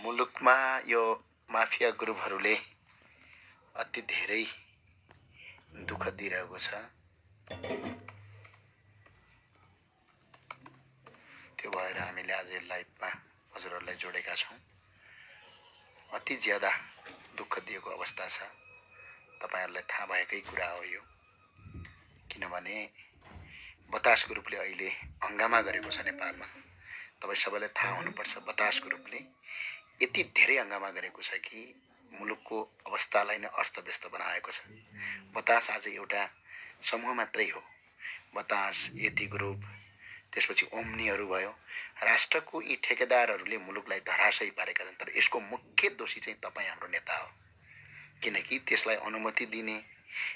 मुलुकमा यो माफिया ग्रुपहरूले अति धेरै दुःख दिइरहेको छ। त्यो भएर हामीले आज लाइभमा हजुरहरूलाई जोडेका छौँ। अति ज्यादा दुःख दिएको अवस्था छ। तपाईहरुलाई थाहा भएकै कुरा हो यो, किनभने बतास ग्रुपले अहिले हंगामा गरेको छ नेपालमा। तपाई सबैलाई थाहा हुनुपर्छ, बतास ग्रुपले यति धेरै हंगामा गरेको छ कि मुलुकको अवस्थालाई नै अर्थव्यस्त बनाएको छ। बतास आज एउटा समूह मात्रै हो। बतास, यति ग्रुप, त्यसपछि ओम्नीहरू भयो। राष्ट्रको यी ठेकेदारहरूले मुलुकलाई धराशयी पारेका छन्। तर यसको मुख्य दोषी चाहिँ तपाई हाम्रो नेता हो, किनकि त्यसलाई अनुमति दिने,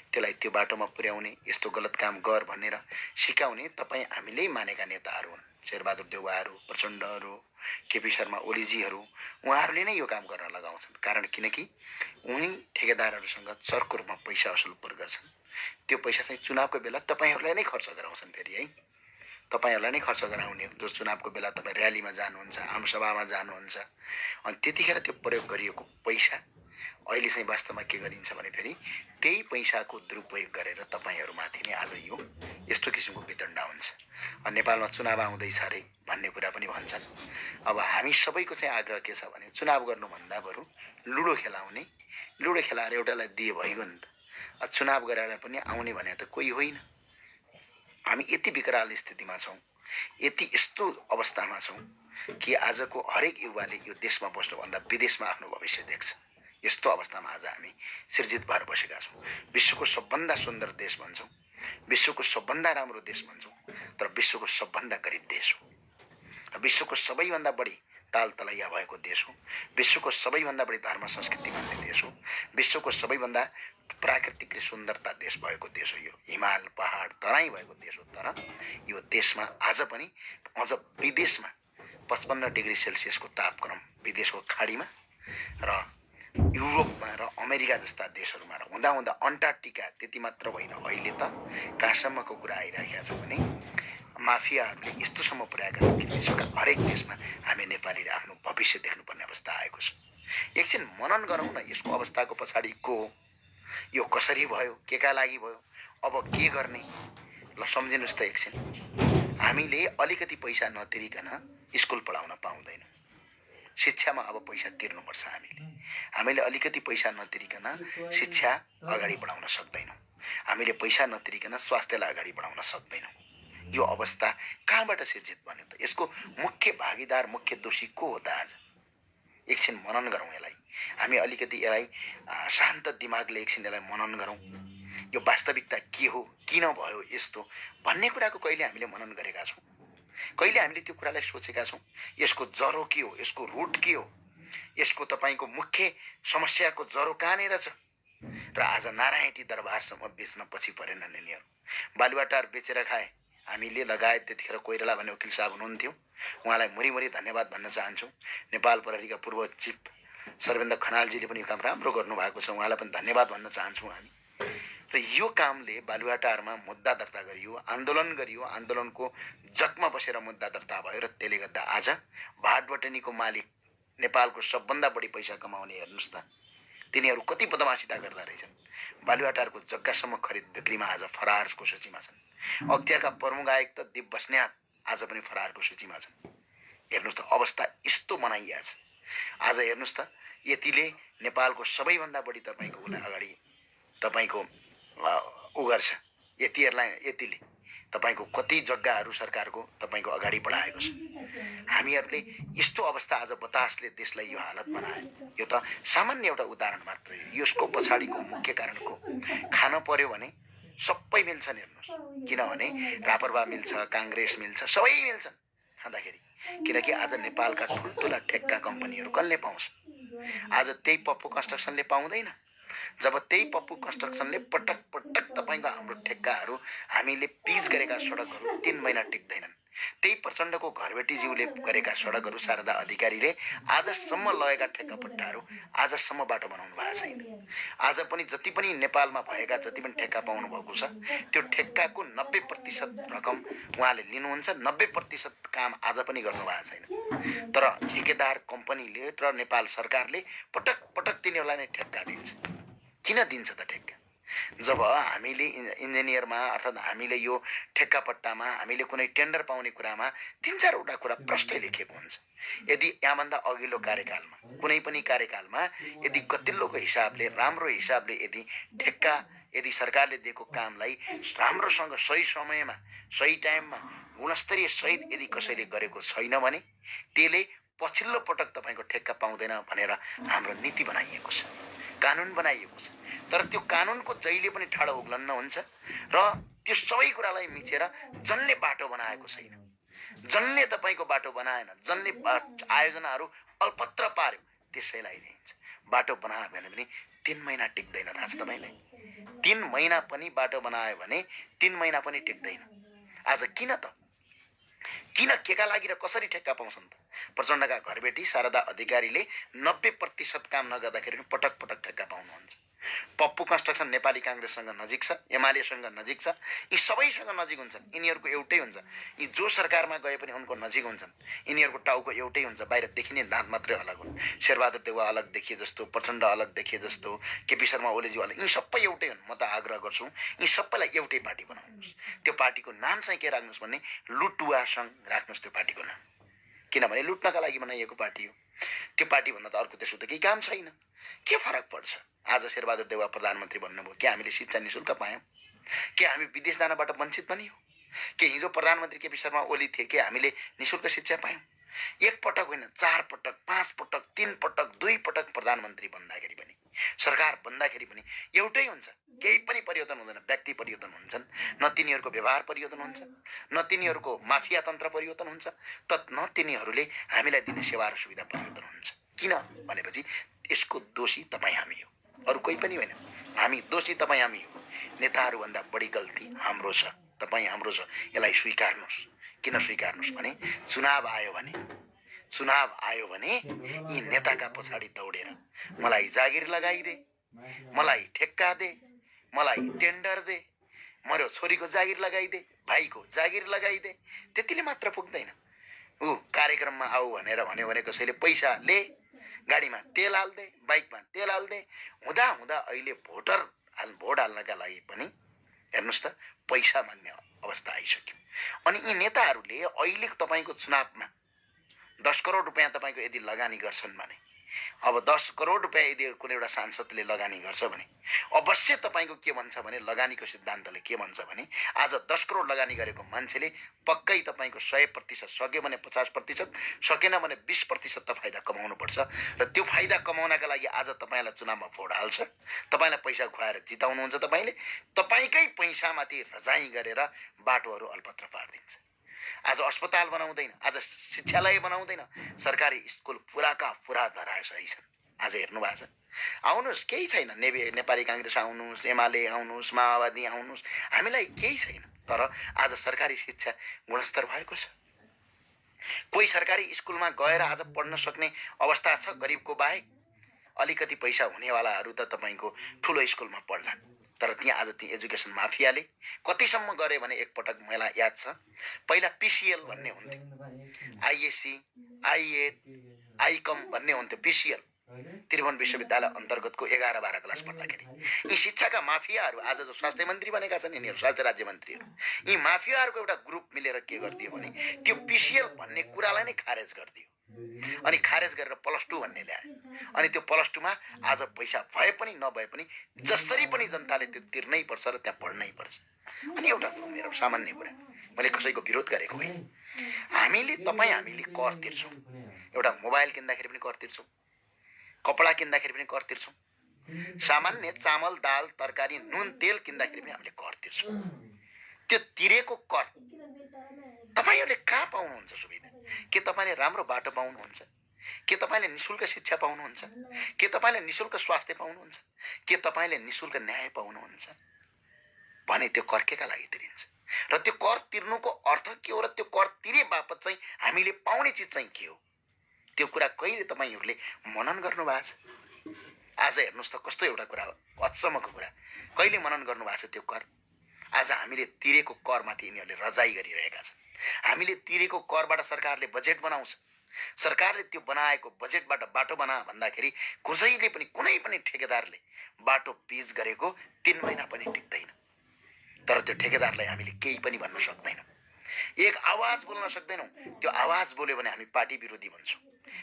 त्यसलाई त्यो बाटोमा पुर्याउने, यस्तो गलत काम गर भनेर सिकाउने तपाई हामीले मानेका नेताहरू हुन्। शेरबहादुर देउवाहरू, प्रचण्डहरू, केपी शर्मा ओलीजीहरू, उहाँहरूले नै यो काम गर्न लगाउँछन्। कारण किनकि उनी ठेकेदारहरूसँग चर्को रूपमा पैसा असुल गर्छन्। त्यो पैसा चाहिँ चुनावको बेला तपाईहरुलाई नै खर्च गराउँछन्। फेरि है, तपाईहरुलाई नै खर्च गराउने। जो चुनावको बेला तपाई र्यालीमा जानुहुन्छ, आमसभामा जानुहुन्छ, अनि त्यतिखेर त्यो प्रयोग गरिएको पैसा अहिले चाहिँ वास्तवमा के गरिन्छ भने फेरि त्यही पैसाको दुरुपयोग गरेर तपाईहरुमाथि नै आज यो यस्तो किसिमको वितण्डा हुन्छ। नेपालमा चुनाव आउँदैछ अरे भन्ने कुरा पनि भन्छन्। अब हामी सबैको चाहिँ आग्रह के छ भने चुनाव गर्नुभन्दा बरु लुडो खेलाउने, लुडो खेलाएर एउटालाई दिए भइगयो नि त। चुनाव गरेर पनि आउने भने त कोही होइन। हामी यति विकराल स्थितिमा छौँ, यति यस्तो अवस्थामा छौँ कि आजको हरेक युवाले यो देशमा बस्नुभन्दा विदेशमा आफ्नो भविष्य देख्छ। यस्तो अवस्थामा आज हामी सृजित भएर बसेका छौँ। विश्वको सबभन्दा सुन्दर देश भन्छौँ, विश्वको सबभन्दा राम्रो देश भन्छौँ, तर विश्वको सबभन्दा गरिब देश हो। विश्वको सबैभन्दा बढी तालतलैया भएको देश हो। विश्वको सबैभन्दा बढी धर्म संस्कृति मान्ने देश हो। विश्वको सबैभन्दा प्राकृतिक सुन्दरता देश भएको देश हो। यो हिमाल, पहाड, तराई भएको देश हो। तर यो देशमा आज पनि अझ विदेशमा 55 डिग्री सेल्सियसको तापक्रम विदेशको खाडीमा र युरोपमा र अमेरिका जस्ता देशहरूमा र हुँदा हुँदा अन्टार्कटिका त्यति मात्र होइन, अहिले त कहाँसम्मको कुरा आइरहेको छ भने माफियाहरूले यस्तोसम्म पुर्याएका छन् कि विश्वका हरेक देशमा हामी नेपालीले आफ्नो भविष्य देख्नुपर्ने अवस्था आएको छ। एकछिन मनन गरौँ न, यसको अवस्थाको पछाडि को हो, यो कसरी भयो, केका लागि भयो, अब के गर्ने, ल सम्झिनुस् त एकछिन। हामीले अलिकति पैसा नतिरिकन स्कुल पढाउन पाउँदैनौँ। शिक्षामा अब पैसा तिर्नुपर्छ। हामीले अलिकति पैसा नतिरिकन शिक्षा अगाडि बढाउन सक्दैनौँ। हामीले पैसा नतिरिकन स्वास्थ्यलाई अगाडि बढाउन सक्दैनौँ। यो अवस्था कहाँबाट सिर्जित बन्यो त? यसको मुख्य भागीदार, मुख्य दोषी को हो त? आज एकछिन मनन गरौँ यसलाई। हामी अलिकति यसलाई शान्त दिमागले एकछिन यसलाई मनन गरौँ। यो वास्तविकता के हो, किन भयो यस्तो भन्ने कुराको कहिले हामीले मनन गरेका छौँ? कहिले हामीले त्यो कुरालाई सोचेका छौँ? यसको जरो के हो, यसको रुट के हो, यसको तपाईको मुख्य समस्याको जरो कहाँनिर छ? र आज नारायणी दरबारसम्म बेच्न पछि परेनन् यिनीहरू। बालुवाटार बेचेर खाए। हामीले लगायत त्यतिखेर कोइराला भन्ने वकिल साहब हुनुहुन्थ्यो, उहाँलाई मुरी धन्यवाद भन्न चाहन्छौँ। नेपाल प्रहरीका पूर्व चिफ सर्वेन्द्र खनालजीले पनि यो काम राम्रो गर्नुभएको छ, उहाँलाई पनि धन्यवाद भन्न चाहन्छौँ हामी। र यो कामले बालुवाटारमा मुद्दा दर्ता गरियो, आन्दोलन गरियो, आन्दोलनको जगमा बसेर मुद्दा दर्ता भयो र त्यसले गर्दा आज भाटबटनीको मालिक नेपालको सबभन्दा बढी पैसा कमाउने हेर्नुस् त, तिनीहरू कति बदमासिता गर्दा रहेछन्। बालुवाटारको जग्गासम्म खरिद बिक्रीमा आज फरारको सूचीमा छन्। अख्तियारका प्रमुख आयुक्त दिप बस्नेत आज पनि फरारको सूचीमा छन्। हेर्नुस् त अवस्था यस्तो बनाइया छ। आज हेर्नुस् त यतिले नेपालको सबैभन्दा बढी तपाईको अगाडि तपाईको उ गर्छ। यतिले तपाईको कति जग्गाहरू सरकारको तपाईको अगाडि बढाएको छ। हामीहरूले यस्तो अवस्था आज बतासले देशलाई यो हालत बनायो। यो त सामान्य एउटा उदाहरण मात्रै हो। यसको पछाडिको मुख्य कारणको खान पर्यो भने सबै मिल्छन्। हेर्नुस्, किनभने रापरपा मिल्छ, कांग्रेस मिल्छ, सबै मिल्छन् खाँदाखेरि। किनकि आज नेपालका ठुल्ठुला ठेक्का कम्पनीहरू कसले पाउँछ? आज त्यही पप्पू कन्स्ट्रक्सनले पाउँदैन। जब त्यही पप्पू कन्स्ट्रक्सनले पटक पटक तपाईको हाम्रो ठेक्काहरू, हामीले पिच गरेका सडकहरू 3 महिना टिक्दैनन्, त्यही प्रचण्डको घरबेटीज्यूले गरेका सडकहरू शारदा अधिकारीले आजसम्म लगेका ठेक्कापट्टाहरू आजसम्म बाटो बनाउनु भएको छैन। आज पनि जति पनि नेपालमा भएका जति पनि ठेक्का पाउनु भएको छ त्यो ठेक्काको 90% रकम उहाँले लिनुहुन्छ, 90% काम आज पनि गर्नु भएको छैन। तर ठेकेदार कम्पनीले र नेपाल सरकारले पटक पटक तिनीहरूलाई नै ठेक्का दिन्छ। किन दिन्छ त ठेक्का? जब हामीले इन्जिनियरमा अर्थात् हामीले यो ठेक्कापट्टामा हामीले कुनै टेन्डर पाउने कुरामा 3-4वटा कुरा प्रष्टै लेखेको हुन्छ। यदि यहाँभन्दा अघिल्लो कार्यकालमा कुनै पनि कार्यकालमा यदि गतिल्लोको हिसाबले राम्रो हिसाबले यदि ठेक्का यदि सरकारले दिएको कामलाई राम्रोसँग सही समयमा सही टाइममा गुणस्तरीय सहित यदि कसैले गरेको छैन भने त्यसले पछिल्लो पटक तपाईँको ठेक्का पाउँदैन भनेर हाम्रो नीति बनाइएको छ, कानुन बनाइएको छ। तर त्यो कानुनको जहिले पनि ठाडो उग्लन्न हुन्छ र त्यो सबै कुरालाई मिचेर जसले बाटो बनाएको छैन, जसले तपाईँको बाटो बनाएन, जसले आयोजनाहरू अल्पत्र पार्यो त्यसैलाई दिन्छ। बाटो बनायो भने पनि 3 महिना टिक्दैन। थाहा छ तपाईँलाई? 3 महिना पनि बाटो बनायो भने 3 महिना पनि टिक्दैन। आज किन त? किन केका लागि र कसरी ठेक्का पाउँछन् त? प्रचण्डका घरबेटी शारदा अधिकारीले 90% काम नगर्दाखेरि पनि पटक पटक ठेक्का पाउनुहुन्छ। पप्पू कन्स्ट्रक्सन नेपाली काङ्ग्रेससँग नजिक छ, एमालेसँग नजिक छ, यी सबैसँग नजिक हुन्छन्। यिनीहरूको एउटै हुन्छ, यी जो सरकारमा गए पनि उनको नजिक हुन्छन्। यिनीहरूको टाउको एउटै हुन्छ, बाहिर देखिने दाँत मात्रै अलग हुन्। शेरबहादुर देउवा अलग देखिए जस्तो, प्रचण्ड अलग देखिए जस्तो, केपी शर्मा ओलीज्यू अलग, यी सबै एउटै हुन्। म त आग्रह गर्छु यी सबैलाई एउटै पार्टी बनाउनुहोस्। त्यो पार्टीको नाम चाहिँ के राख्नुहोस् भने लुटुवा सङ्घ राख्नुहोस् त्यो पार्टीको नाम। किनभने लुट्नका लागि बनाइएको पार्टी हो। त्यो पार्टीभन्दा त अर्को त्यसो त केही काम छैन। के फरक पर्छ? आज शेरबहादुर देउवा प्रधानमन्त्री बन्नुभयो, के हामीले शिक्षा निशुल्क पायौँ? के हामी विदेश जानबाट वञ्चित बनियौँ? के हिजो प्रधानमन्त्री केपी शर्मा ओली थिए, के हामीले निशुल्क शिक्षा पायौँ? एक पटक होइन, 4 पटक, 5 पटक, 3 पटक, 2 पटक प्रधानमन्त्री बन्दाखेरि पनि, सरकार बन्दाखेरि पनि एउटै हुन्छ। केही पनि परिवर्तन हुँदैन। व्यक्ति परिवर्तन हुन्छन्, न तिनीहरूको व्यवहार परिवर्तन हुन्छ, न तिनीहरूको माफिया तन्त्र परिवर्तन हुन्छ, त न तिनीहरूले हामीलाई दिने सेवा र सुविधा परिवर्तन हुन्छ। किन भनेपछि यसको दोषी तपाईँ हामी हो, अरू कोही पनि होइन। हामी दोषी तपाईँ हामी हो। नेताहरूभन्दा बढी गल्ती हाम्रो छ, तपाईँ हाम्रो छ। यसलाई स्वीकार्नुहोस्। किन स्वीकार्नुहोस् भने चुनाव आयो भने यी नेताका पछाडि दौडेर मलाई जागिर लगाइदे, मलाई ठेक्का दे, मलाई टेन्डर दे, मेरो छोरीको जागिर लगाइदे, भाइको जागिर लगाइदे, त्यतिले मात्र पुग्दैन। ऊ कार्यक्रममा आऊ भनेर भन्यो भने कसैले पैसा ले, गाडीमा तेल हाल्दे, बाइकमा तेल हाल्दे, हुँदा हुँदा अहिले भोट हाल्नका लागि पनि हेर्नुहोस् त पैसा माग्ने अवस्था आइसक्यो। अनि यी नेताहरूले अहिले तपाईँको चुनावमा 10 करोड रुपियाँ तपाईँको यदि लगानी गर्छन् भने, अब 10 करोड रुपियाँ यदि कुनै एउटा सांसदले लगानी गर्छ भने अवश्य तपाईँको के भन्छ भने लगानीको सिद्धान्तले के भन्छ भने आज 10 करोड लगानी गरेको मान्छेले पक्कै तपाईँको 100% सक्यो भने 50%, सकेन भने 20% त फाइदा कमाउनुपर्छ। र त्यो फाइदा कमाउनका लागि आज तपाईँलाई चुनावमा भोट हाल्छ, तपाईँलाई पैसा खुवाएर जिताउनुहुन्छ। तपाईँकै पैसामाथि रजाइ गरेर बाटोहरू अल्पत्र पारिदिन्छ। आज अस्पताल बनाउँदैन, आज शिक्षालय बनाउँदैन, सरकारी स्कुल पुराका पुरा धराशायी छन्। आज हेर्नु भएको छ। आउनुहोस्, केही छैन। नेपाली काङ्ग्रेस आउनुहोस्, एमाले आउनुहोस्, माओवादी आउनुहोस्, हामीलाई केही छैन। तर आज सरकारी शिक्षा गुणस्तर भएको छ। कोही सरकारी स्कुलमा गएर आज पढ्न सक्ने अवस्था छ गरिबको बाहेक। अलिकति पैसा हुनेवालाहरू त तपाईँको ठुलो स्कुलमा पढ्लान्। तर त्यहाँ आज ती एजुकेसन माफियाले कतिसम्म गरे भने एकपटक मलाई याद छ, पहिला पिसिएल भन्ने हुन्थ्यो, आइएससी, आइएड, आइकम भन्ने हुन्थ्यो। पिसिएल त्रिभुवन विश्वविद्यालय अन्तर्गतको 11-12 क्लास पढ्दाखेरि यी शिक्षाका माफियाहरू आज जो स्वास्थ्य मन्त्री बनेका छन्, यिनीहरू स्वास्थ्य राज्य मन्त्रीहरू, यी माफियाहरूको एउटा ग्रुप मिलेर के गरिदियो भने त्यो पिसिएल भन्ने कुरालाई नै खारेज गरिदियो। अनि खारेज गरेर +2 भन्ने ल्यायो। अनि त्यो +2मा आज पैसा भए पनि नभए पनि जसरी पनि जनताले त्यो तिर्नै पर्छ र त्यहाँ पढ्नै पर्छ। अनि एउटा मेरो सामान्य कुरा, मैले कसैको विरोध गरेको होइन। हामीले कर तिर्छौँ। एउटा मोबाइल किन्दाखेरि पनि कर तिर्छौँ, कपडा किन्दाखेरि पनि कर तिर्छौँ, सामान्य चामल दाल तरकारी नुन तेल किन्दाखेरि पनि हामीले कर तिर्छौँ। त्यो तिरेको कर तपाईँहरूले कहाँ पाउनुहुन्छ सुविधा? के तपाईँले राम्रो बाटो पाउनुहुन्छ? के तपाईँले निशुल्क शिक्षा पाउनुहुन्छ? के तपाईँले निशुल्क स्वास्थ्य पाउनुहुन्छ? के तपाईँले निशुल्क न्याय पाउनुहुन्छ भने त्यो कर केका लागि तिरिन्छ? र त्यो कर तिर्नुको अर्थ के हो र त्यो कर तिरे बापत चाहिँ हामीले पाउने चिज चाहिँ के हो, त्यो कुरा कहिले तपाईँहरूले मनन गर्नुभएको छ? आज हेर्नुहोस् त कस्तो एउटा कुरा हो, अचम्मको कुरा, कहिले मनन गर्नुभएको छ त्यो कर? आज हामीले तिरेको करमाथि यिनीहरूले रजाइ गरिरहेका छन्। हामीले तिरेको करबाट सरकारले बजेट बनाउँछ, सरकारले त्यो बनाएको बजेटबाट बाटो बना भन्दाखेरि कसैले पनि कुनै पनि ठेकेदारले बाटो पिच गरेको 3 महिना पनि टिक्दैन। तर त्यो ठेकेदारलाई हामीले केही पनि भन्न सक्दैनौँ, एक आवाज बोल्न सक्दैनौँ। त्यो आवाज बोल्यो भने हामी पार्टी विरोधी भन्छौँ,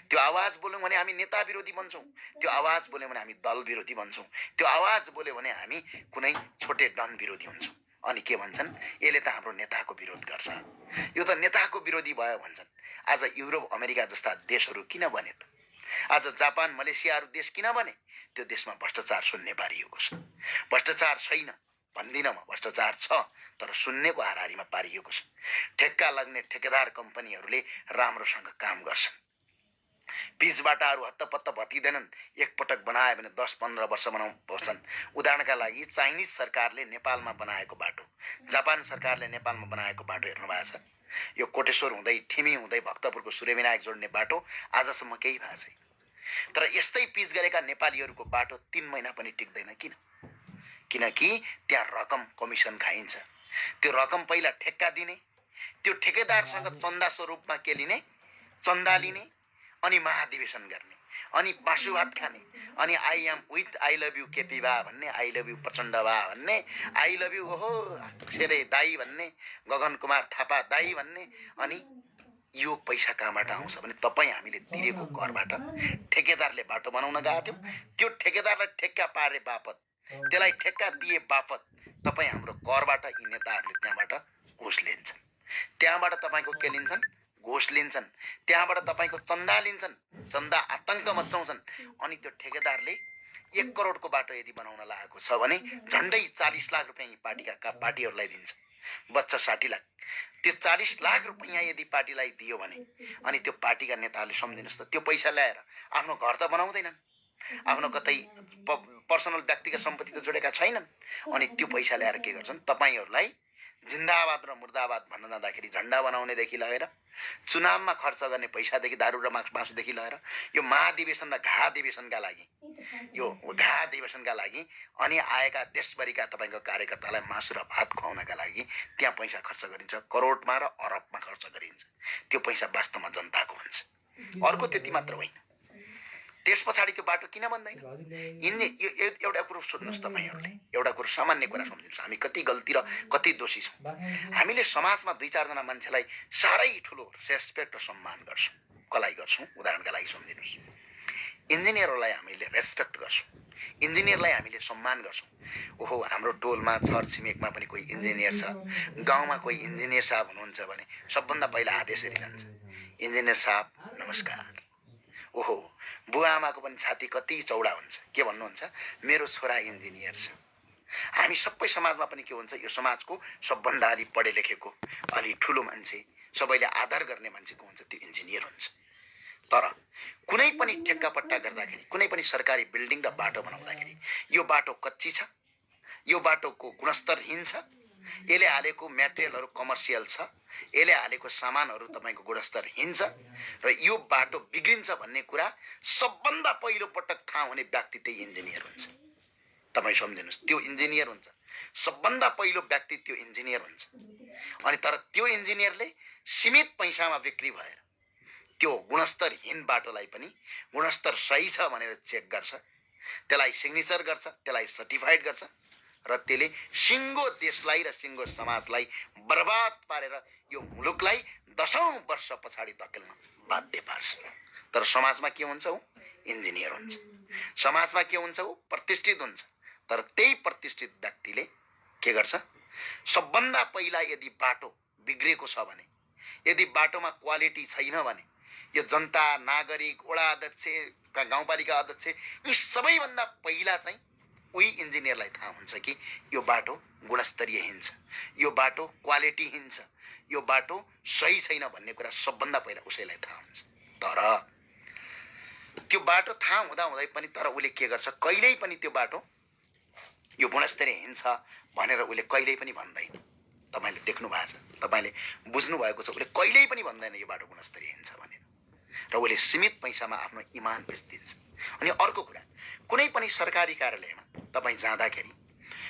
त्यो आवाज बोल्यौँ भने हामी नेता विरोधी भन्छौँ, त्यो आवाज बोल्यौँ भने हामी दल विरोधी भन्छौँ, त्यो आवाज बोल्यो भने हामी कुनै छोटे डन विरोधी हुन्छौँ। अनि के भन्छन्, यसले त हाम्रो नेताको विरोध गर्छ, यो त नेताको विरोधी भयो भन्छन्। आज युरोप अमेरिका जस्ता देशहरू किन बने त? आज जापान मलेसियाहरू देश किन बने? त्यो देशमा भ्रष्टाचार शून्य पारिएको छ। भ्रष्टाचार छैन भन्दिनँ म, भ्रष्टाचार छ तर शून्यको हाराहारीमा पारिएको छ। ठेक्का लाग्ने ठेकेदार कम्पनीहरूले राम्रोसँग काम गर्छन्, पिचबाटाहरू हत्तपत्त भत्किँदैनन्। एकपटक बनायो भने 10-15 वर्ष बनाउँछन्। उदाहरणका लागि चाइनिज सरकारले नेपालमा बनाएको बाटो, जापान सरकारले नेपालमा बनाएको बाटो हेर्नु भएको छ? यो कोटेश्वर हुँदै ठिमी हुँदै भक्तपुरको सूर्यविनायक जोड्ने बाटो आजसम्म केही भएको छैन। तर यस्तै पिच गरेका नेपालीहरूको बाटो 3 महिना पनि टिक्दैन। किन? किनकि त्यहाँ रकम कमिसन खाइन्छ। त्यो रकम पहिला ठेक्का दिने, त्यो ठेकेदारसँग चन्दा स्वरूपमा के लिने, चन्दा लिने, अनि महाधिवेशन गर्ने, अनि बाँसु भात खाने, अनि I am with I love you KP बा भन्ने, आई लभ यू प्रचण्ड बा भन्ने, आई लभ यू ओहो सेरे दाई भन्ने, गगन कुमार थापा दाई भन्ने। अनि यो पैसा कहाँबाट आउँछ भने तपाईँ हामीले तिरेको करबाट ठेकेदारले बाटो बनाउन गएको थियो, त्यो ठेकेदारलाई ठेक्का पारे बापत, त्यसलाई ठेक्का दिए बापत तपाईँ हाम्रो करबाट यी नेताहरूले त्यहाँबाट घुस लिन्छन्, त्यहाँबाट तपाईँको के लिन्छन्, घुस लिन्छन्, त्यहाँबाट तपाईँको चन्दा लिन्छन्, चन्दा आतङ्क मचाउँछन्। अनि त्यो ठेकेदारले 1 करोडको बाटो यदि बनाउन लागेको छ भने झन्डै 40 लाख रुपियाँ पार्टीहरूलाई दिन्छ, बच्चा 60 लाख। त्यो 40 लाख रुपियाँ यदि पार्टीलाई दियो भने अनि त्यो पार्टीका नेताहरूले सम्झिनुहोस् त, त्यो पैसा ल्याएर आफ्नो घर त बनाउँदैनन्, आफ्नो कतै पर्सनल व्यक्तिगत सम्पत्ति त जोडेका छैनन्। अनि त्यो पैसा ल्याएर के गर्छन्, तपाईँहरूलाई जिन्दाबाद र मुर्दाबाद भन्न जाँदाखेरि झन्डा बनाउनेदेखि लगेर चुनावमा खर्च गर्ने पैसादेखि दारू र मासुदेखि लगेर यो महाधिवेशन र घाधिवेशनका लागि, यो घाधिवेशनका लागि अनि आएका देशभरिका तपाईँको कार्यकर्तालाई मासु र भात खुवाउनका लागि त्यहाँ पैसा खर्च गरिन्छ, करोडमा र अरबमा खर्च गरिन्छ। त्यो पैसा वास्तवमा जनताको हुन्छ। अर्को त्यति मात्र होइन, त्यस पछाडि त्यो बाटो किन बन्दैन? यो एउटा कुरो सोध्नुहोस् तपाईँहरूले, एउटा कुरो सामान्य कुरा सम्झिनुहोस्, हामी कति गल्ती र कति दोषी छौँ। हामीले समाजमा 2-4 जना मान्छेलाई साह्रै ठुलो रेस्पेक्ट र सम्मान गर्छौँ। कसलाई गर्छौँ? उदाहरणका लागि सम्झिनुहोस्, इन्जिनियरहरूलाई हामीले रेस्पेक्ट गर्छौँ, इन्जिनियरलाई हामीले सम्मान गर्छौँ। ओहो हाम्रो टोलमा छर छिमेकमा पनि कोही इन्जिनियर छ, गाउँमा कोही इन्जिनियर साहब हुनुहुन्छ भने सबभन्दा पहिला हात यसरी जान्छ, इन्जिनियर साहब नमस्कार। ओहो बुवा आमाको पनि छाती कति चौडा हुन्छ, के भन्नुहुन्छ, मेरो छोरा इन्जिनियर छ। हामी सबै समाजमा पनि के हुन्छ, यो समाजको सबभन्दा अलि पढे लेखेको अलि ठुलो मान्छे, सबैले आदर गर्ने मान्छेको हुन्छ, त्यो इन्जिनियर हुन्छ। तर कुनै पनि ठेक्कापट्टा गर्दाखेरि, कुनै पनि सरकारी बिल्डिङ र बाटो बनाउँदाखेरि यो बाटो कच्ची छ, यो बाटोको गुणस्तरहीन छ, यसले हालेको मेटेरियलहरू कमर्सियल छ, यसले हालेको सामानहरू तपाईँको गुणस्तरहीन छ र यो बाटो बिग्रिन्छ भन्ने कुरा सबभन्दा पहिलो पटक थाहा हुने व्यक्ति त्यही इन्जिनियर हुन्छ। तपाईँ सम्झिनुहोस्, त्यो इन्जिनियर हुन्छ, सबभन्दा पहिलो व्यक्ति त्यो इन्जिनियर हुन्छ। अनि तर त्यो इन्जिनियरले सीमित पैसामा बिक्री भएर त्यो गुणस्तरहीन बाटोलाई पनि गुणस्तर सही छ भनेर चेक गर्छ, त्यसलाई सिग्नेचर गर्छ, त्यसलाई सर्टिफाइड गर्छ र त्यसले सिङ्गो देशलाई र सिङ्गो समाजलाई बर्बाद पारेर यो मुलुकलाई 10औं वर्ष पछाडि धकेल्न बाध्य पार्छ। तर समाजमा के हुन्छ, ऊ इन्जिनियर हुन्छ, समाजमा के हुन्छ, ऊ प्रतिष्ठित हुन्छ। तर त्यही प्रतिष्ठित व्यक्तिले के गर्छ, सबभन्दा पहिला यदि बाटो बिग्रेको छ भने, यदि बाटोमा क्वालिटी छैन भने यो जनता, नागरिक, वडा अध्यक्ष, गाउँपालिका अध्यक्ष, यी सबैभन्दा पहिला चाहिँ उही इन्जिनियरलाई थाहा हुन्छ कि यो बाटो गुणस्तरीयहीन छ, यो बाटो क्वालिटीहीन छ, यो बाटो सही छैन भन्ने कुरा सबभन्दा पहिला उसैलाई थाहा हुन्छ। तर त्यो बाटो थाहा हुँदाहुँदै पनि तर उसले के गर्छ, कहिल्यै पनि त्यो बाटो यो गुणस्तरीयहीन छ भनेर उसले कहिल्यै पनि भन्दैन। तपाईँले देख्नु भएको छ, तपाईँले बुझ्नु भएको छ। उसले कहिल्यै पनि भन्दैन यो बाटो गुणस्तरीय हिँड्छ भनेर, र उसले सीमित पैसामा आफ्नो इमान बेचिदिन्छ। अनि अर्को कुरा, कुनै पनि सरकारी कार्यालयमा तपाईँ जाँदाखेरि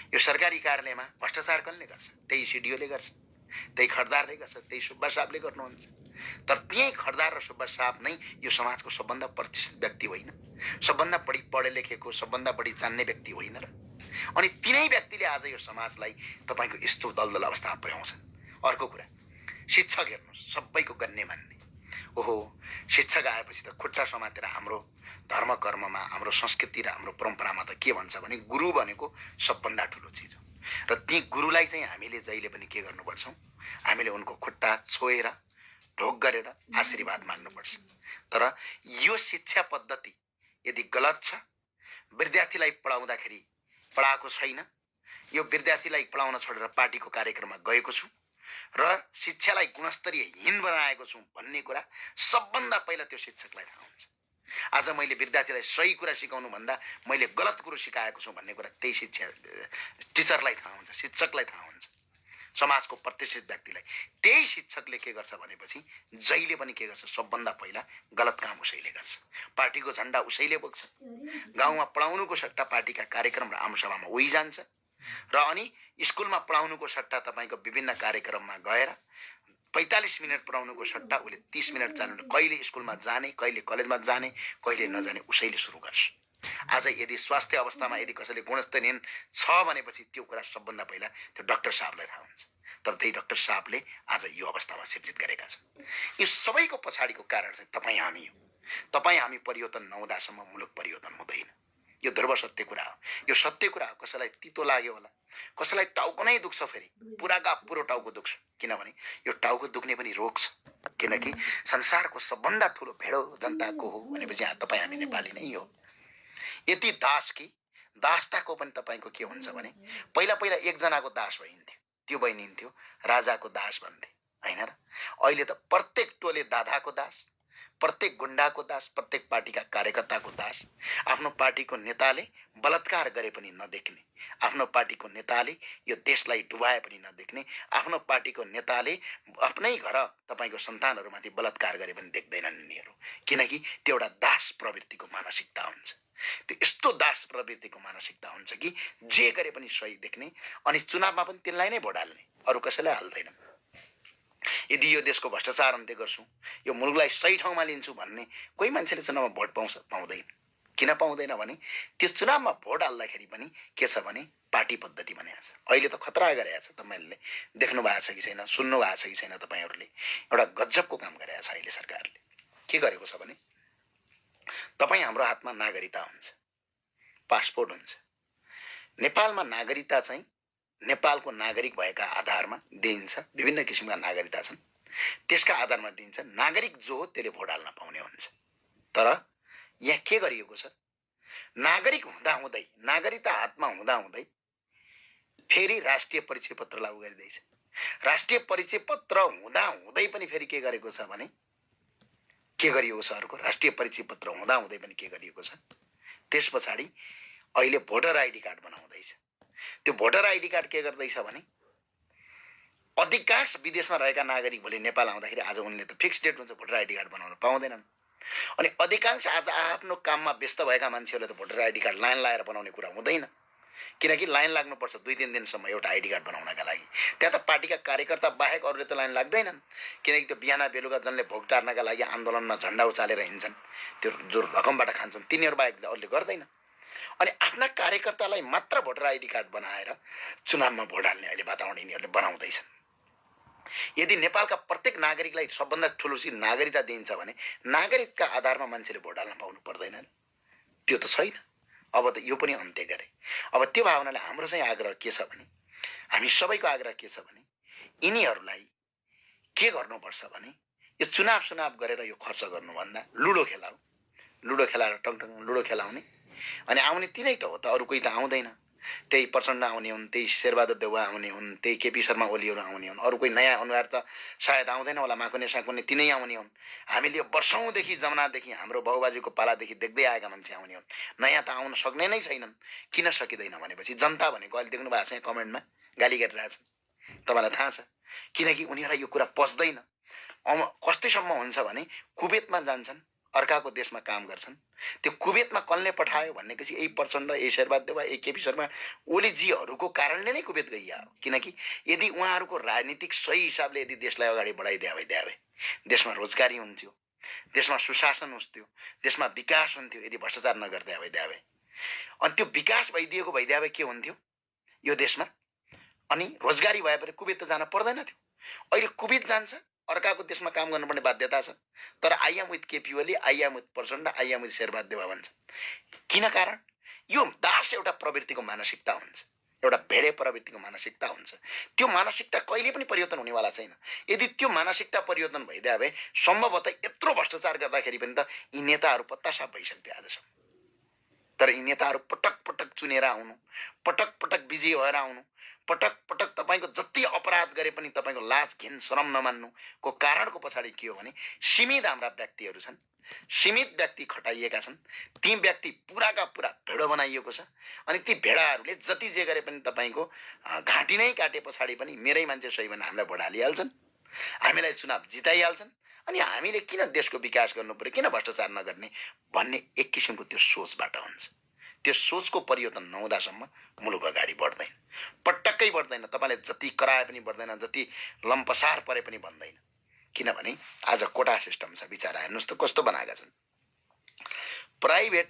यो सरकारी कार्यालयमा भ्रष्टाचार कसले गर्छ? त्यही सिडिओले गर्छ, त्यही खड्दारले गर्छ, त्यही सुब्बा साहबले गर्नुहुन्छ। तर त्यही खड्दार र सुब्बा साहब नै यो समाजको सबभन्दा प्रतिष्ठित व्यक्ति होइन, सबभन्दा बढी पढे लेखेको, सबभन्दा बढी जान्ने व्यक्ति होइन र? अनि तिनै व्यक्तिले आज यो समाजलाई तपाईँको यस्तो दलदल अवस्थामा पुर्याउँछन्। अर्को कुरा, शिक्षक हेर्नुहोस्, सबैको गन्ने मान्ने। ओहो, शिक्षक आएपछि त खुट्टा समातेर हाम्रो धर्म कर्ममा, हाम्रो संस्कृति र हाम्रो परम्परामा त के भन्छ भने गुरु भनेको सबभन्दा ठुलो चिज हो। र ती गुरुलाई चाहिँ हामीले जहिले पनि के गर्नुपर्छौँ? हामीले उनको खुट्टा छोएर ढोक गरेर आशीर्वाद माग्नुपर्छ। तर यो शिक्षा पद्धति यदि गलत छ, विद्यार्थीलाई पढाउँदाखेरि पढाएको छैन, यो विद्यार्थीलाई पढाउन छोडेर पार्टीको कार्यक्रममा गएको छु र शिक्षालाई गुणस्तरीय हीन बनाएको छु भन्ने कुरा सबभन्दा पहिला त्यो शिक्षकलाई थाहा हुन्छ। आज मैले विद्यार्थीलाई सही कुरा सिकाउनु भन्दा मैले गलत कुरो सिकाएको छु भन्ने कुरा त्यही शिक्षा टिचरलाई थाहा हुन्छ, शिक्षकलाई थाहा हुन्छ, समाजको प्रतिष्ठित व्यक्तिलाई। त्यही शिक्षकले के गर्छ भनेपछि जहिले पनि के गर्छ? सबभन्दा पहिला गलत काम उसैले गर्छ, पार्टीको झन्डा उसैले बोक्छ, गाउँमा पढाउनुको सट्टा पार्टीका कार्यक्रम र आमसभामा उही जान्छ, र अनि स्कुलमा पढाउनुको सट्टा तपाईँको विभिन्न कार्यक्रममा गएर 45 मिनट पढाउनुको सट्टा उसले 30 मिनट जानु, कहिले स्कुलमा जाने, कहिले कलेजमा जाने, कहिले नजाने उसैले सुरु गर्छ। आज यदि स्वास्थ्य अवस्थामा यदि कसैले गुणस्तरहीन छ भनेपछि त्यो कुरा सबभन्दा पहिला त्यो डाक्टर साहबलाई थाहा हुन्छ। तर त्यही डाक्टर साहबले आज यो अवस्थामा सिर्जित गरेका छन्। यो सबैको पछाडिको कारण चाहिँ तपाईँ हामी हो। तपाईँ हामी परिवर्तन नहुँदासम्म मुलुक परिवर्तन हुँदैन। यो ध्रुव सत्य कुरा हो। यो सत्य कुरा हो। कसैलाई तितो लाग्यो होला, कसैलाई टाउको नै दुख्छ, फेरि पुराका पुरो टाउको दुख्छ, किनभने यो टाउको दुख्ने पनि रोग छ। किनकि संसारको सबभन्दा ठुलो भेडो जनताको हो भनेपछि तपाईँ हामी नेपाली नै हो। यति दासताको पनि तपाईँको के हुन्छ भने पहिला पहिला एकजनाको दास भइन्थ्यो, त्यो बनिन्थ्यो राजाको दास भन्थे, होइन र? अहिले त प्रत्येक टोले दादाको दास, प्रत्येक गुण्डाको दास, प्रत्येक पार्टीका कार्यकर्ताको दास। आफ्नो पार्टीको नेताले बलात्कार गरे पनि नदेख्ने, आफ्नो पार्टीको नेताले यो देशलाई डुबाए पनि नदेख्ने, आफ्नो पार्टीको नेताले आफ्नै घर तपाईँको सन्तानहरूमाथि बलात्कार गरे पनि देख्दैनन् यिनीहरू। किनकि त्यो एउटा दास प्रवृत्तिको मानसिकता हुन्छ। त्यो यस्तो दास प्रवृत्तिको मानसिकता हुन्छ कि जे गरे पनि सही देख्ने, अनि चुनावमा पनि त्यसलाई नै भोट हाल्ने, अरू कसैलाई हाल्दैन। यदि यो देशको भ्रष्टाचार अन्त्य गर्छु, यो मुलुकलाई सही ठाउँमा लिन्छु भन्ने कोही मान्छेले चुनावमा भोट पाउँछ? पाउँदैन। किन पाउँदैन भने त्यो चुनावमा भोट हाल्दाखेरि पनि के छ भने पार्टी पद्धति बनाएको छ। अहिले त खतरा गरेको छ, तपाईँहरूले देख्नु भएको छ कि छैन, सुन्नु भएको छ कि छैन? तपाईँहरूले एउटा गजबको काम गरेको छ अहिले सरकारले। के गरेको छ भने तपाईँ हाम्रो हातमा नागरिकता हुन्छ, पासपोर्ट हुन्छ। नेपालमा नागरिकता चाहिँ नेपालको नागरिक भएका आधारमा दिइन्छ। विभिन्न किसिमका नागरिकता छन्, त्यसका आधारमा दिइन्छ। नागरिक जो हो त्यसले भोट हाल्न पाउने हुन्छ। तर यहाँ के गरिएको छ? नागरिक हुँदाहुँदै, नागरिकता हातमा हुँदाहुँदै फेरि राष्ट्रिय परिचय पत्र लागू गरिँदैछ। राष्ट्रिय परिचय पत्र हुँदाहुँदै पनि फेरि के गरेको छ भने के गरिएको छ? अर्को राष्ट्रिय परिचय पत्र हुँदाहुँदै पनि के गरिएको छ? त्यस पछाडि अहिले भोटर आइडी कार्ड बनाउँदैछ। त्यो भोटर आइडी कार्ड के गर्दैछ भने अधिकांश विदेशमा रहेका नागरिक भोलि नेपाल आउँदाखेरि आज उनले त फिक्स डेट हुन्छ, भोटर आइडी कार्ड बनाउन पाउँदैनन्। अनि अधिकांश आज आफ्नो काममा व्यस्त भएका मान्छेहरूले त भोटर आइडी कार्ड लाइन लगाएर बनाउने कुरा हुँदैन, किनकि लाइन लाग्नुपर्छ 2-3 दिनसम्म एउटा आइडी कार्ड बनाउनका लागि। त्यहाँ त पार्टीका कार्यकर्ता बाहेक अरूले त लाइन लाग्दैनन्, किनकि त्यो बिहान बेलुका जनले भोट टार्नका लागि आन्दोलनमा झन्डा उचालेर हिँड्छन्, त्यो जो रकमबाट खान्छन्, तिनीहरू बाहेक अरूले गर्दैन। अनि आफ्ना कार्यकर्तालाई मात्र भोटर आइडी कार्ड बनाएर चुनावमा भोट हाल्ने अहिले वातावरण यिनीहरूले बनाउँदैछन्। यदि नेपालका प्रत्येक नागरिकलाई सबभन्दा ठुलो चिज नागरिकता दिइन्छ भने नागरिकका आधारमा मान्छेले भोट हाल्न पाउनु पर्दैन? त्यो त छैन। अब त यो पनि अन्त्य गरे। अब त्यो भावनाले हाम्रो चाहिँ आग्रह के छ भने, हामी सबैको आग्रह के छ भने यिनीहरूलाई के गर्नुपर्छ भने यो चुनाव गरेर यो खर्च गर्नुभन्दा लुडो खेलाऊ, लुडो खेलाएर टङटङ लुडो खेलाउने, अनि आउने तिनै त हो त, अरू कोही त आउँदैन। त्यही प्रचण्ड आउने हुन्, त्यही शेरबहादुर देउवा आउने हुन्, त्यही केपी शर्मा ओलीहरू आउने हुन्, अरू कोही नयाँ अनुहार त सायद आउँदैन होला, माकुने साकुने तिनै आउने हुन्। हामीले वर्षौँदेखि जमानादेखि हाम्रो बाउबाजेको पालादेखि देख्दै आएका मान्छे आउने हुन्, नयाँ त आउन सक्ने नै छैनन्। किन सकिँदैन भनेपछि जनता भनेको अहिले देख्नु भएको छ कमेन्टमा गाली गरिरहेछ, तपाईँलाई थाहा छ, किनकि उनीहरूलाई यो कुरा पच्दैन। कस्तैसम्म हुन्छ भने कुवेतमा जान्छन्, अर्काको देशमा काम गर्छन्। त्यो कुवेतमा कसले पठायो भनेपछि यही प्रचण्ड, यही शेरबहादुर, यही केपी शर्मा ओलीजीहरूको कारणले नै कुवेत गइया हो। किनकि यदि उहाँहरूको राजनीतिक सही हिसाबले यदि देशलाई अगाडि बढाइदिए भए देशमा रोजगारी हुन्थ्यो, देशमा सुशासन हुन्थ्यो, देशमा विकास हुन्थ्यो, यदि भ्रष्टाचार नगर्दै भए। अनि त्यो विकास भइदिएको भए के हुन्थ्यो यो देशमा? अनि रोजगारी भएपछि कुवेत त जान पर्दैन थियो। अहिले कुवेत जान्छ, अर्काको देशमा काम गर्नुपर्ने बाध्यता छ। तर I am with KP Oli, I am with Prachanda, I am with Sherbahadur भन्छ। किन कारण? यो दास एउटा प्रवृत्तिको मानसिकता हुन्छ, एउटा भेडे प्रवृत्तिको मानसिकता हुन्छ। त्यो मानसिकता कहिले पनि परिवर्तन हुनेवाला छैन। यदि त्यो मानसिकता परिवर्तन भइदिए भए सम्भवतः यत्रो भ्रष्टाचार गर्दाखेरि पनि त यी नेताहरू पत्तासाप भइसक्थे आजसम्म। तर यी नेताहरू पटक पटक चुनेर आउनु, पटक पटक विजयी भएर आउनु, पटक पटक तपाईँको जति अपराध गरे पनि तपाईँको लाज घिन शरम नमान्नुको कारणको पछाडि के हो भने सीमित हाम्रा व्यक्तिहरू छन्, सीमित व्यक्ति खटाइएका छन्। ती व्यक्ति पुराका पुरा भेडो बनाइएको छ। अनि ती भेडाहरूले जति जे गरे पनि तपाईँको घाँटी नै काटे पछाडि पनि मेरै मान्छे सही भने हामीलाई भोट हालिहाल्छन्, हामीलाई चुनाव जिताइहाल्छन्। अनि हामीले किन देशको विकास गर्नु पर्यो, किन भ्रष्टाचार नगर्ने भन्ने एक किसिमको त्यो सोचबाट हुन्छ। त्यो सोचको परिवर्तन नहुँदासम्म मुलुक अगाडि बढ्दैन, पटक्कै बढ्दैन। तपाईँले जति कराए पनि बढ्दैन, जति लम्पसार परे पनि बन्दैन। किनभने आज कोटा सिस्टम छ। बिचारा हेर्नुहोस् त कस्तो बनाएका छन्। प्राइभेट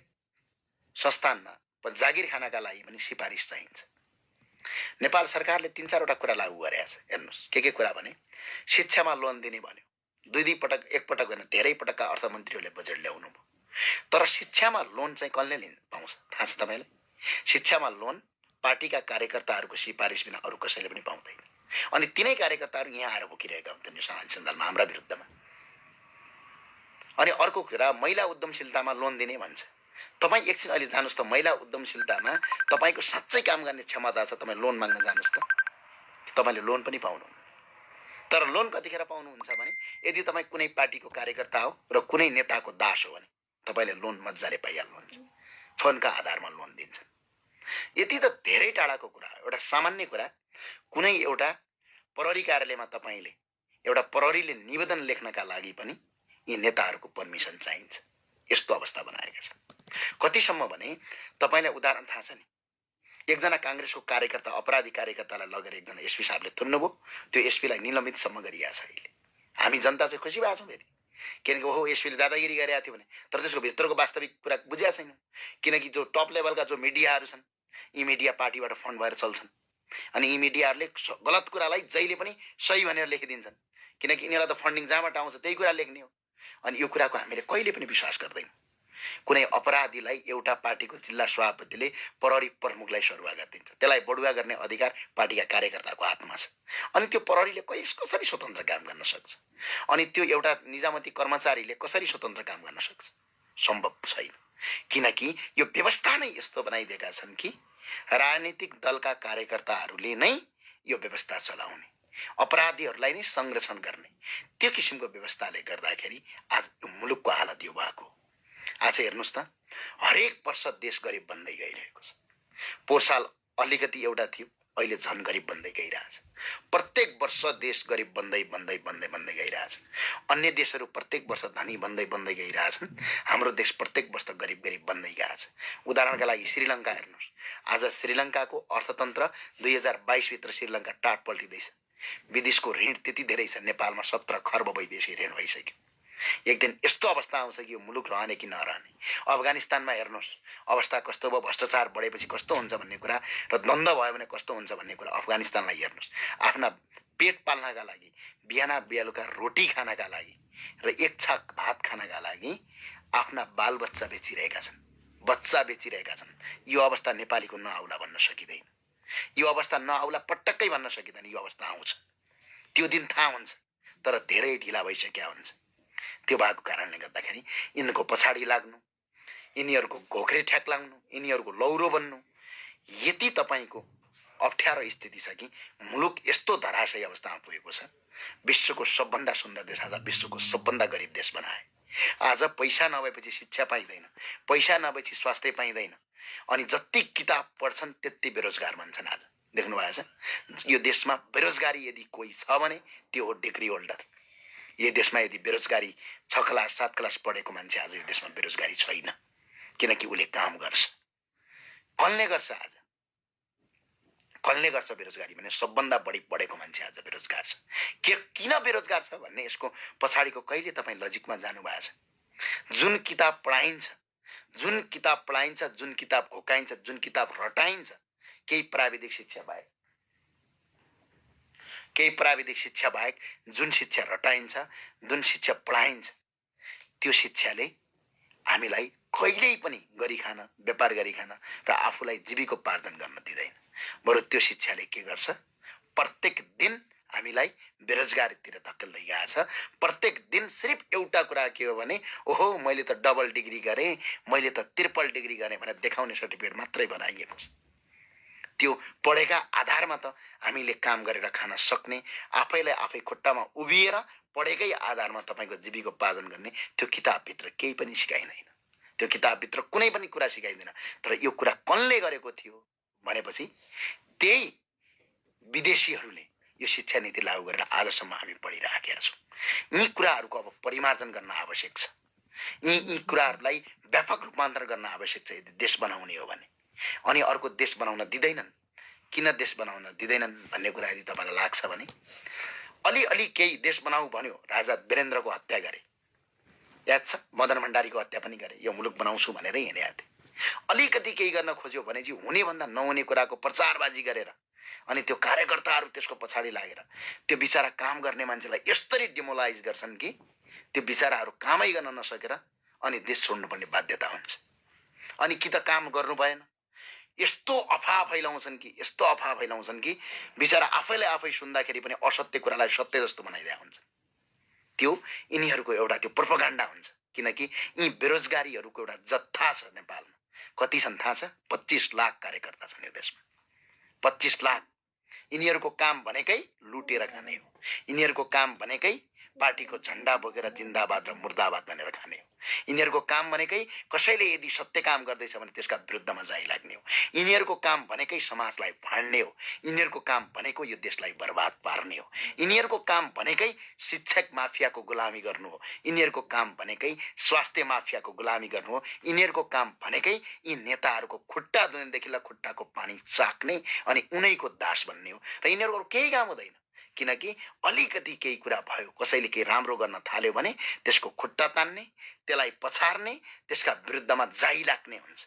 संस्थानमा जागिर खानका लागि पनि सिफारिस चाहिन्छ। नेपाल सरकारले 3-4वटा कुरा लागू गरेका छ। हेर्नुहोस् के कुरा भने शिक्षामा लोन दिने भन्यो। दुई पटक, एकपटक होइन धेरै पटकका अर्थमन्त्रीहरूले बजेट ल्याउनु भयो। तर शिक्षामा लोन चाहिँ कसले पाउँछ थाहा छ तपाईँलाई? शिक्षामा लोन पार्टीका कार्यकर्ताहरूको सिफारिस बिना अरू कसैले पनि पाउँदैन। अनि तिनै कार्यकर्ताहरू यहाँ आएर भुकिरहेका हुन्छन् यो समाज सञ्जालमा हाम्रा विरुद्धमा। अनि अर्को कुरा महिला उद्यमशीलतामा लोन दिने भन्छ। तपाईँ एकछिन अहिले जानुहोस् त, महिला उद्यमशीलतामा तपाईँको साँच्चै काम गर्ने क्षमता छ, तपाईँ लोन माग्न जानुहोस् त, तपाईँले लोन पनि पाउनुहुन्न। तर लोन कतिखेर पाउनुहुन्छ भने यदि तपाईँ कुनै पार्टीको कार्यकर्ता हो र कुनै नेताको दास हो भने तपाईँले लोन मजाले पाइहाल्नुहुन्छ। फोनका आधारमा लोन दिन्छ। यति त धेरै टाढाको कुरा हो। एउटा सामान्य कुरा, कुनै एउटा प्रहरी कार्यालयमा तपाईँले एउटा प्रहरीले निवेदन लेख्नका लागि पनि यी नेताहरूको पर्मिसन चाहिन्छ। यस्तो अवस्था बनाएका छन्। कतिसम्म भने तपाईँलाई उदाहरण थाहा छ नि, एकजना काङ्ग्रेसको कार्यकर्ता, अपराधी कार्यकर्तालाई लगेर एकजना एसपी साहबले तुन्नुभयो। त्यो एसपीलाई निलम्बितसम्म गरिएको छ। अहिले हामी जनता चाहिँ खुसी भएको छौँ फेरि, किनकि ओहो एसपीले दादागिरी गरेका थियो भने। तर त्यसको भित्रको वास्तविक कुरा बुझेका छैनौँ। किनकि जो टप लेभलका जो मिडियाहरू छन्, यी मिडिया पार्टीबाट फन्ड भएर चल्छन्। अनि यी मिडियाहरूले गलत कुरालाई जहिले पनि सही भनेर लेखिदिन्छन्, किनकि यिनीहरूलाई त फन्डिङ जहाँबाट आउँछ त्यही कुरा लेख्ने हो। अनि यो कुराको हामीले कहिले पनि विश्वास गर्दैनौँ। कुनै अपराधीलाई एउटा पार्टीको जिल्ला सभापतिले प्रहरी प्रमुखलाई सरुवा गरिदिन्छ, त्यसलाई बढुवा गर्ने अधिकार पार्टीका कार्यकर्ताको हातमा छ। अनि त्यो प्रहरीले कसरी स्वतन्त्र काम गर्न सक्छ? अनि त्यो एउटा निजामती कर्मचारीले कसरी स्वतन्त्र काम गर्न सक्छ? सम्भव छैन। किनकि यो व्यवस्था नै यस्तो बनाइदिएका छन् कि राजनीतिक दलका कार्यकर्ताहरूले नै यो व्यवस्था चलाउने, अपराधीहरूलाई नै संरक्षण गर्ने, त्यो किसिमको व्यवस्थाले गर्दाखेरि आज यो मुलुकको हालत यो भएको। आज हेर्नुहोस् त, हरेक वर्ष देश गरिब बन्दै गइरहेको छ। पोहोर साल अलिकति एउटा थियो, अहिले झन् गरिब बन्दै गइरहेछ। प्रत्येक वर्ष देश गरिब बन्दै बन्दै बन्दै बन्दै गइरहेछ। अन्य देशहरू प्रत्येक वर्ष धनी बन्दै बन्दै गइरहेछन्। हाम्रो देश प्रत्येक वर्ष गरिब बन्दै गएको छ। उदाहरणका लागि श्रीलङ्का हेर्नुहोस्। आज श्रीलङ्काको अर्थतन्त्र 2022 भित्र श्रीलङ्का टाट पल्टिँदैछ। विदेशको ऋण त्यति धेरै छ, नेपालमा 17 खर्ब वैदेशिक ऋण भइसक्यो। एक दिन यस्तो अवस्था आउँछ कि यो मुलुक रहने कि नरहने। अफगानिस्तानमा हेर्नुहोस् अवस्था कस्तो भयो, भ्रष्टाचार बढेपछि कस्तो हुन्छ भन्ने कुरा र द्वन्द्व भयो भने कस्तो हुन्छ भन्ने कुरा। अफगानिस्तानलाई हेर्नुहोस्, आफ्ना पेट पाल्नका लागि, बिहान बेलुका रोटी खानका लागि र एक छाक भात खानका लागि आफ्ना बालबच्चा बेचिरहेका छन्, बच्चा बेचिरहेका छन्। यो अवस्था नेपालीको नआउला भन्न सकिँदैन। यो अवस्था नआउला पटक्कै भन्न सकिँदैन। यो अवस्था आउँछ, त्यो दिन थाहा हुन्छ, तर धेरै ढिला भइसक्या हुन्छ। त्यो भएको कारणले गर्दाखेरि यिनको पछाडि लाग्नु, यिनीहरूको घोक्रे ठ्याक लाग्नु, यिनीहरूको लौरो बन्नु, यति तपाईँको अप्ठ्यारो स्थिति छ कि मुलुक यस्तो धराशयी अवस्थामा पुगेको छ। विश्वको सबभन्दा सुन्दर देश आज विश्वको सबभन्दा गरिब देश बनाए। आज पैसा नभएपछि शिक्षा पाइँदैन, पैसा नभएपछि स्वास्थ्य पाइँदैन। अनि जति किताब पढ्छन् त्यति बेरोजगार भन्छन् आज देख्नु भएको छ। यो देशमा बेरोजगारी यदि कोही छ भने त्यो हो डिग्री होल्डर। यो देशमा यदि बेरोजगारी 6 क्लास 7 क्लास पढेको मान्छे आज यो देशमा बेरोजगारी छैन, किनकि उसले काम गर्छ। कसले गर्छ आज? कसले गर्छ बेरोजगारी भने सबभन्दा बढी पढेको मान्छे आज बेरोजगार छ। किन बेरोजगार छ भन्ने यसको पछाडिको कहिले तपाईँ लजिकमा जानु भएको छ? जुन किताब पढाइन्छ, जुन किताब पढाइन्छ, जुन किताब घोकाइन्छ, जुन किताब रटाइन्छ, केही प्राविधिक शिक्षा बाहेक, केही प्राविधिक शिक्षा बाहेक जुन शिक्षा रटाइन्छ, जुन शिक्षा पढाइन्छ, त्यो शिक्षाले हामीलाई कहिल्यै पनि गरी खान, व्यापार गरी खान र आफूलाई जीविकोपार्जन गर्न दिँदैन। बरु त्यो शिक्षाले के गर्छ? प्रत्येक दिन हामीलाई बेरोजगारीतिर धकेल्दै गएको छ। प्रत्येक दिन सिर्फ एउटा कुरा के हो भने ओहो मैले त डबल डिग्री गरेँ, मैले त ट्रिपल डिग्री गरेँ भनेर देखाउने सर्टिफिकेट मात्रै बनाइएको छ। त्यो पढेका आधारमा त हामीले काम गरेर खान सक्ने, आफैलाई आफै खुट्टामा उभिएर पढेकै आधारमा तपाईँको जीविकोपार्जन गर्ने त्यो किताबभित्र केही पनि सिकाइँदैन। त्यो किताबभित्र कुनै पनि कुरा सिकाइँदैन। तर यो कुरा कसले गरेको थियो भनेपछि त्यही विदेशीहरूले यो शिक्षा नीति लागू गरेर आजसम्म हामी पढिराखेका छौँ। यी कुराहरूको अब परिमार्जन गर्न आवश्यक छ। यी कुराहरूलाई व्यापक रूपान्तरण गर्न आवश्यक छ यदि देश बनाउने हो भने। अनि अर्को देश बनाउन दिँदैनन्। किन देश बनाउन दिँदैनन् भन्ने कुरा यदि तपाईँलाई लाग्छ भने अलिअलि केही देश बनाऊ भन्यो, राजा वीरेन्द्रको हत्या गरे, याद छ? मदन भण्डारीको हत्या पनि गरे, यो मुलुक बनाउँछु भनेर हिँडेका थिए। अलिकति केही गर्न खोज्यो भने चाहिँ हुनेभन्दा नहुने कुराको प्रचारबाजी गरेर अनि त्यो कार्यकर्ताहरू त्यसको पछाडि लागेर त्यो बिचारा काम गर्ने मान्छेलाई यस्तरी डिमोलाइज गर्छन् कि त्यो बिचाराहरू कामै गर्न नसकेर अनि देश छोड्नुपर्ने बाध्यता हुन्छ। अनि कि त काम गर्नु भएन, यस्तो अफवाह फैलाउँछन् कि बिचारा आफैले आफै सुन्दाखेरि पनि असत्य कुरालाई सत्य जस्तो बनाइदिया हुन्छ। त्यो यिनीहरूको एउटा त्यो प्रोपोगन्डा हुन्छ। किनकि यी बेरोजगारीहरूको एउटा जत्था छ नेपालमा। कति छन् थाहा छ? 25 लाख कार्यकर्ता छन् यो देशमा। 25 लाख। यिनीहरूको काम भनेकै लुटेर खाने हो। यिनीहरूको काम भनेकै पार्टीको झन्डा बोकेर जिन्दाबाद र मुर्दाबाद भनेर खाने हो। यिनीहरूको काम भनेकै कसैले यदि सत्य काम गर्दैछ भने त्यसका विरुद्धमा जाइ लाग्ने हो। यिनीहरूको काम भनेकै समाजलाई भाँड्ने हो। यिनीहरूको काम भनेको यो देशलाई बर्बाद पार्ने हो। यिनीहरूको काम भनेकै शिक्षक माफियाको गुलामी गर्नु हो। यिनीहरूको काम भनेकै स्वास्थ्य माफियाको गुलामी गर्नु हो। यिनीहरूको काम भनेकै यी नेताहरूको खुट्टा धुनेदेखि ल खुट्टाको पानी चाख्ने अनि उनैको दास बन्ने हो। र यिनीहरूको केही काम हुँदैन। किनकि अलिकति केही कुरा भयो, कसैले केही राम्रो गर्न थाल्यो भने त्यसको खुट्टा तान्ने, त्यसलाई पछार्ने, त्यसका विरुद्धमा जाइ लाग्ने हुन्छ।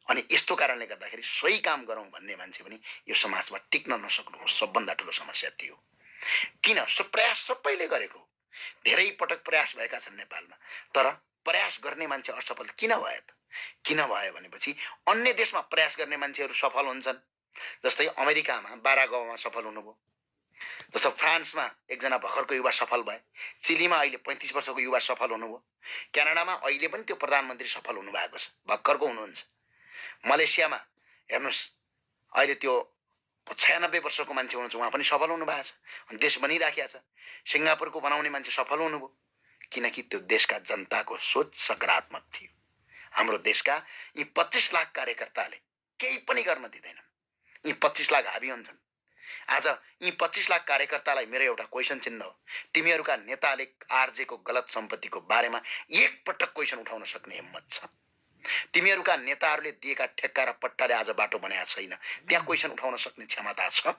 अनि यस्तो कारणले गर्दाखेरि सही काम गरौँ भन्ने मान्छे पनि यो समाजमा टिक्न नसक्नुको सबभन्दा ठुलो समस्या थियो। किन? प्रयास सबैले गरेको, धेरै पटक प्रयास भएका छन् नेपालमा। तर प्रयास गर्ने मान्छे असफल किन भयो त? किन भयो भनेपछि अन्य देशमा प्रयास गर्ने मान्छेहरू सफल हुन्छन्। जस्तै अमेरिकामा बाराक ओबामा सफल हुनुभयो। जस्तो फ्रान्समा एकजना भर्खरको युवा सफल भए। चिलीमा अहिले 35 वर्षको युवा सफल हुनुभयो। क्यानाडामा अहिले पनि त्यो प्रधानमन्त्री सफल हुनुभएको छ, भर्खरको हुनुहुन्छ। मलेसियामा हेर्नुहोस् अहिले त्यो 96 वर्षको मान्छे हुनुहुन्छ, उहाँ पनि सफल हुनुभएको छ, देश बनिराखेको छ। सिङ्गापुरको बनाउने मान्छे सफल हुनुभयो किनकि त्यो देशका जनताको सोच सकारात्मक थियो। हाम्रो देशका यी 25 लाख कार्यकर्ताले केही पनि गर्न दिँदैनन्। यी 25 लाख हाबी हुन्छन्। आज यी 25 लाख कार्यकर्तालाई मेरो एउटा क्वेसन चिन्ह हो, तिमीहरूका नेताले आरजेको गलत सम्पत्तिको बारेमा एक पटक क्वेसन उठाउन सक्ने हिम्मत छ? तिमीहरूका नेताहरूले दिएका ठेक्का र पट्टाले आज बाटो बनाएको छैन, त्यहाँ क्वेसन उठाउन सक्ने क्षमता छ?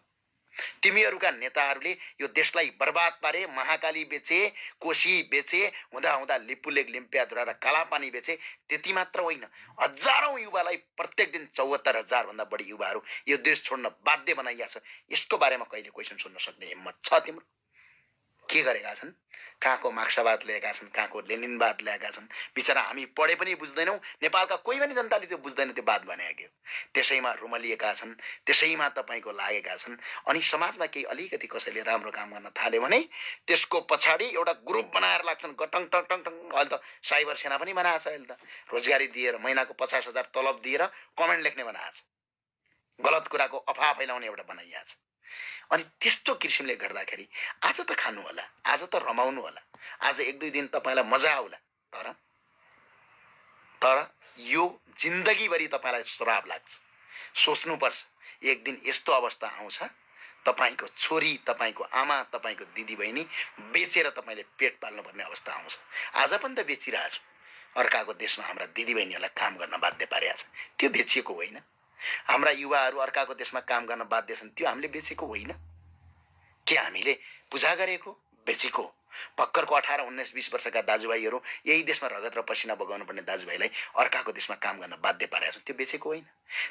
तिमीहरूका नेताहरूले यो देशलाई बर्बाद पारे, महाकाली बेचे, कोशी बेचे, हुँदा हुँदा लिपुलेक लिम्पियाधुरा र कालापानी बेचे। त्यति मात्र होइन, हजारौं युवालाई प्रत्येक दिन 74,000 भन्दा बढी युवाहरू यो देश छोड्न बाध्य बनाइया छ। यसको बारेमा कहिले क्वेसन सुन्न सक्ने हिम्मत छ तिम्रो? के गरेका छन्? कहाँको मार्क्सवाद ल्याएका छन्, कहाँको लेनिनवाद ल्याएका छन्। बिचरा हामी पढे पनि बुझ्दैनौँ, नेपालका कोही पनि जनताले त्यो बुझ्दैन, त्यो बात बनाएके हो। त्यसैमा रुमलिएका छन्, त्यसैमा तपाईँको लागेका छन्। अनि समाजमा केही अलिकति कसैले राम्रो काम गर्न थाल्यो भने त्यसको पछाडि एउटा ग्रुप बनाएर लाग्छन्, गटङ टङ टङ टङ। अहिले त साइबर सेना पनि बनाएको छ। अहिले त रोजगारी दिएर महिनाको 50,000 तलब दिएर कमेन्ट लेख्ने बनाएको छ, गलत कुराको अफवाह फैलाउने एउटा बनाइएको छ। अनि त्यस्तो किसिमले गर्दाखेरि आज त खानु होला, आज त रमाउनु होला, आज 1-2 दिन तपाईँलाई मजा आउला। तर यो जिन्दगीभरि तपाईँलाई श्राप लाग्छ। सोच्नुपर्छ। एक दिन यस्तो अवस्था आउँछ, तपाईँको छोरी, तपाईँको आमा, तपाईँको दिदीबहिनी बेचेर तपाईँले पेट पाल्नुपर्ने अवस्था आउँछ। आज पनि त बेचिरहेछ। अर्काको देशमा हाम्रा दिदीबहिनीहरूलाई काम गर्न बाध्य पारेको छ, त्यो बेचिएको होइन। हाम्रा युवाहरू अर्काको देशमा काम गर्न बाध्य छन्, त्यो हामीले बेचेको होइन। के हामीले पूजा गरेको, बेचेको? भर्खरको 18-19-20 वर्षका दाजुभाइहरू यही देशमा रगत र पसिना बगाउनु पर्ने दाजुभाइलाई अर्काको देशमा काम गर्न बाध्य पारेका छन्, त्यो बेचेको होइन।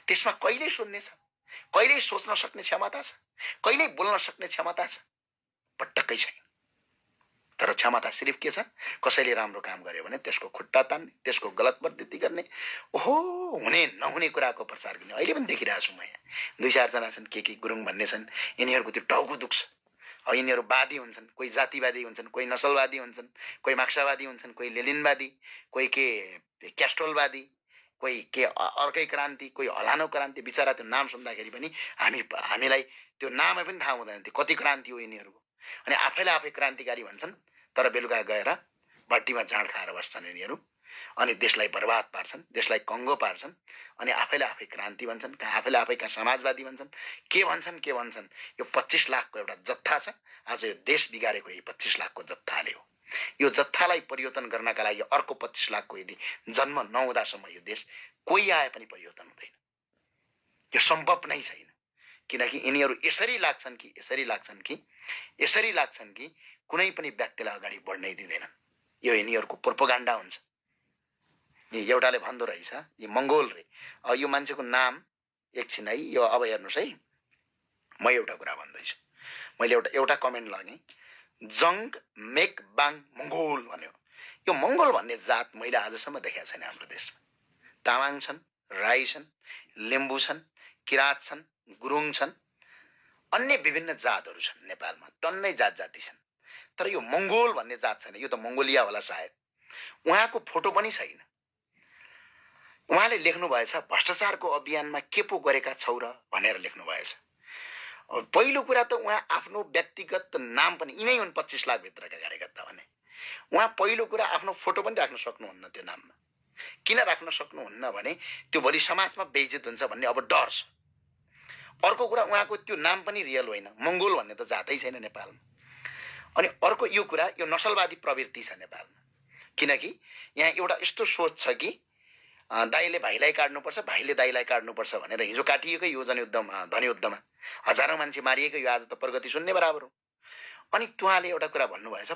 त्यसमा कहिले सुन्ने छ, कहिले सोच्न सक्ने क्षमता छ, कहिले बोल्न सक्ने क्षमता छ? पटक्कै छैन। तर क्षमता सिर्फ के छ, कसैले राम्रो काम गर्यो भने त्यसको खुट्टा तान्ने, त्यसको गलत प्रवृत्ति गर्ने, ओहो हुने नहुने कुराको प्रचार गर्ने। अहिले पनि देखिरहेको छु म यहाँ 2-4 जना छन्, के गुरुङ भन्ने छन्, यिनीहरूको त्यो टाउको दुख्छ। अब यिनीहरू वादी हुन्छन्, कोही जातिवादी हुन्छन्, कोही नसलवादी हुन्छन्, कोही मार्क्सवादी हुन्छन्, कोही लेनिनवादी, कोही के क्यास्ट्रोलवादी, कोही के अर्कै क्रान्ति, कोही हलानो क्रान्ति। बिचरा त्यो नाम सुन्दाखेरि पनि हामीलाई त्यो नामै पनि थाहा हुँदैन त्यो कति क्रान्ति हो यिनीहरूको। अनि आफैलाई आफै क्रान्तिकारी भन्छन्, तर बेलुका गएर भट्टीमा जाँड खाएर बस्छन् यिनीहरू। अनि देशलाई बर्बाद पार्छन्, देशलाई कङ्गो पार्छन्। अनि आफैलाई आफै क्रान्ति भन्छन्, कहाँ आफैलाई आफै कहाँ समाजवादी भन्छन्, के भन्छन्। यो 25 लाखको एउटा जत्था छ। आज यो देश बिगारेको यही 25 लाखको जत्थाले हो। यो जत्थालाई परिवर्तन गर्नका लागि अर्को 25 लाखको यदि जन्म नहुँदासम्म यो देश कोही आए पनि परिवर्तन हुँदैन। यो सम्भव नै छैन। किनकि यिनीहरू यसरी लाग्छन् कि कुनै पनि व्यक्तिलाई अगाडि बढ्नै दिँदैनन्। यो यिनीहरूको प्रोपोगन्डा हुन्छ। एउटाले भन्दो रहेछ, यो मङ्गोल रे, यो मान्छेको नाम एकछिन है, यो अब हेर्नुहोस् है, म एउटा कुरा भन्दैछु। मैले एउटा कमेन्ट लगेँ, जङ्ग मेक बाङ मङ्गोल भन्यो। यो मङ्गोल भन्ने जात मैले आजसम्म देखेको छैन हाम्रो देशमा। तामाङ छन्, राई छन्, लिम्बू छन्, किराँत छन्, गुरुङ छन्, अन्य विभिन्न जातहरू छन् नेपालमा, टन्नै जात जाति छन्। तर यो मङ्गोल भन्ने जात छैन। यो त मङ्गोलिया होला सायद। उहाँको फोटो पनि छैन। उहाँले लेख्नु भएछ, भ्रष्टाचारको अभियानमा के पो गरेका छौ र भनेर लेख्नु भएछ। पहिलो कुरा त उहाँ आफ्नो व्यक्तिगत नाम पनि, यिनै हुन् 25 लाख भित्रका कार्यकर्ता भने, उहाँ पहिलो कुरा आफ्नो फोटो पनि राख्न सक्नुहुन्न त्यो नाममा। किन राख्न सक्नुहुन्न भने त्यो भोलि समाजमा बेइज्जत हुन्छ भन्ने अब डर छ। अर्को कुरा, उहाँको त्यो नाम पनि रियल होइन। मङ्गोल भन्ने त जातै छैन नेपालमा। अनि अर्को यो कुरा, यो नसलवादी प्रवृत्ति छ नेपालमा। किनकि यहाँ एउटा यस्तो सोच छ कि दाइले भाइलाई काट्नुपर्छ, भाइले दाइलाई काट्नुपर्छ भनेर हिजो काटिएकै यो धनयुद्धमा हजारौँ मान्छे मारिएकै यो आज त प्रगति शून्य बराबर हो। अनि उहाँले एउटा कुरा भन्नुभएछ,